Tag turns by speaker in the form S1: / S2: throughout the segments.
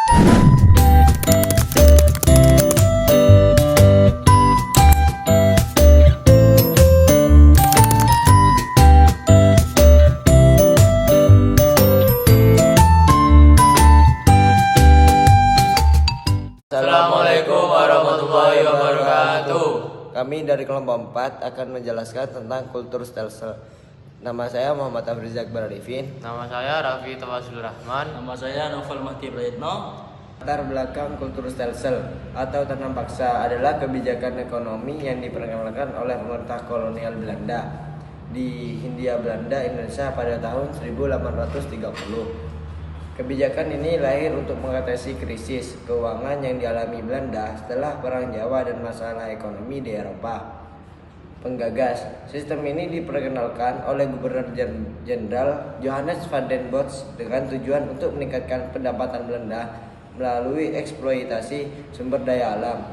S1: Assalamualaikum warahmatullahi wabarakatuh.
S2: Kami dari kelompok 4 akan menjelaskan tentang kultur stelsel. Nama saya Muhammad Afrizak Bararifin.
S1: Nama saya Raffi Tawazul Rahman.
S3: Nama saya Novel Mahdi Prayitno.
S2: Latar belakang kultur stelsel atau tanam paksa adalah kebijakan ekonomi yang diperkenalkan oleh pemerintah kolonial Belanda di Hindia Belanda Indonesia pada tahun 1830. Kebijakan ini lahir untuk mengatasi krisis keuangan yang dialami Belanda setelah Perang Jawa dan masalah ekonomi di Eropa. Penggagas sistem ini diperkenalkan oleh Gubernur Jenderal Johannes van den Bosch dengan tujuan untuk meningkatkan pendapatan Belanda melalui eksploitasi sumber daya alam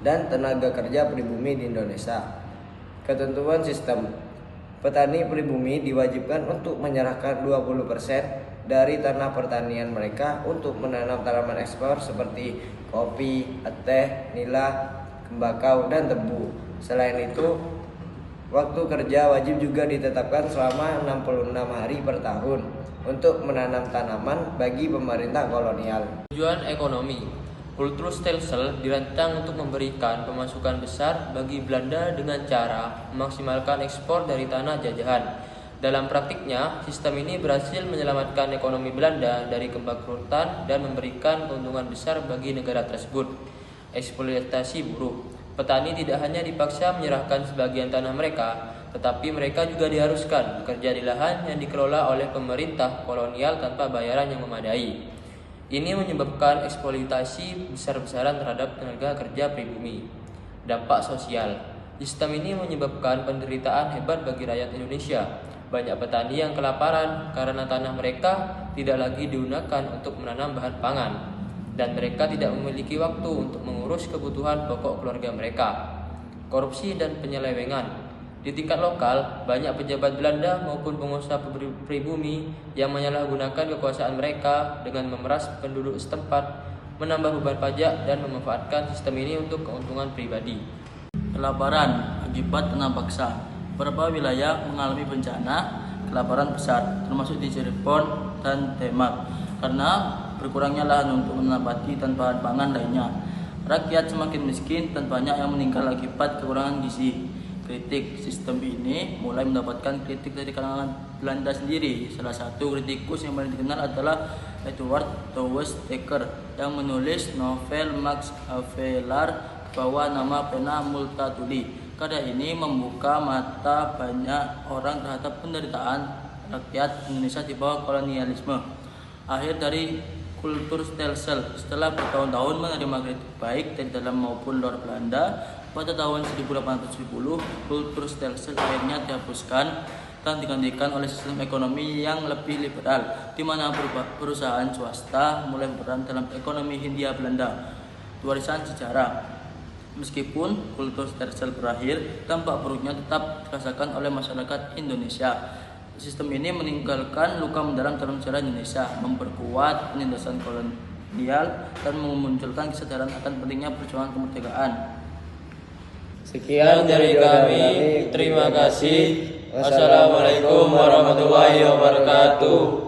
S2: dan tenaga kerja pribumi di Indonesia. Ketentuan sistem: petani pribumi diwajibkan untuk menyerahkan 20% dari tanah pertanian mereka untuk menanam tanaman ekspor seperti kopi, teh, nila, tembakau, dan tebu. Selain itu, waktu kerja wajib juga ditetapkan selama 66 hari per tahun untuk menanam tanaman bagi pemerintah kolonial.
S1: Tujuan ekonomi. Kultur stelsel dirancang untuk memberikan pemasukan besar bagi Belanda dengan cara memaksimalkan ekspor dari tanah jajahan. Dalam praktiknya, sistem ini berhasil menyelamatkan ekonomi Belanda dari kebangkrutan dan memberikan keuntungan besar bagi negara tersebut. Eksploitasi buruh. Petani tidak hanya dipaksa menyerahkan sebagian tanah mereka, tetapi mereka juga diharuskan bekerja di lahan yang dikelola oleh pemerintah kolonial tanpa bayaran yang memadai. Ini menyebabkan eksploitasi besar-besaran terhadap tenaga kerja pribumi. Dampak sosial. Sistem ini menyebabkan penderitaan hebat bagi rakyat Indonesia. Banyak petani yang kelaparan karena tanah mereka tidak lagi digunakan untuk menanam bahan pangan, dan mereka tidak memiliki waktu untuk mengurus kebutuhan pokok keluarga mereka. Korupsi dan penyelewengan. Di tingkat lokal, banyak pejabat Belanda maupun pengusaha pribumi yang menyalahgunakan kekuasaan mereka dengan memeras penduduk setempat, menambah beban pajak, dan memanfaatkan sistem ini untuk keuntungan pribadi.
S3: Kelaparan akibat tanam paksa. Beberapa wilayah mengalami bencana kelaparan besar, termasuk di Cirebon dan Demak, karena berkurangnya lahan untuk menempati dan bahan pangan lainnya. Rakyat semakin miskin dan banyak yang meninggal akibat kekurangan gizi. Kritik sistem ini mulai mendapatkan kritik dari kalangan Belanda sendiri. Salah satu kritikus yang paling dikenal adalah Edward Douwes Dekker yang menulis novel Max Havelaar bawah nama pena Multatuli. Karya ini membuka mata banyak orang terhadap penderitaan rakyat Indonesia di bawah kolonialisme. Akhir dari kultur stelsel. Setelah bertahun-tahun menerima kritik baik dari dalam maupun luar Belanda, pada tahun 1810 kultur stelsel akhirnya dihapuskan dan digantikan oleh sistem ekonomi yang lebih liberal, di mana perusahaan swasta mulai berperan dalam ekonomi Hindia Belanda. Warisan sejarah. Meskipun kultur stelsel berakhir, dampak buruknya tetap dirasakan oleh masyarakat Indonesia. Sistem ini meninggalkan luka mendalam dalam sejarah Indonesia, memperkuat penindasan kolonial, dan memunculkan kesadaran akan pentingnya perjuangan kemerdekaan.
S1: Sekian dari kami. Terima kasih. Wassalamualaikum warahmatullahi wabarakatuh.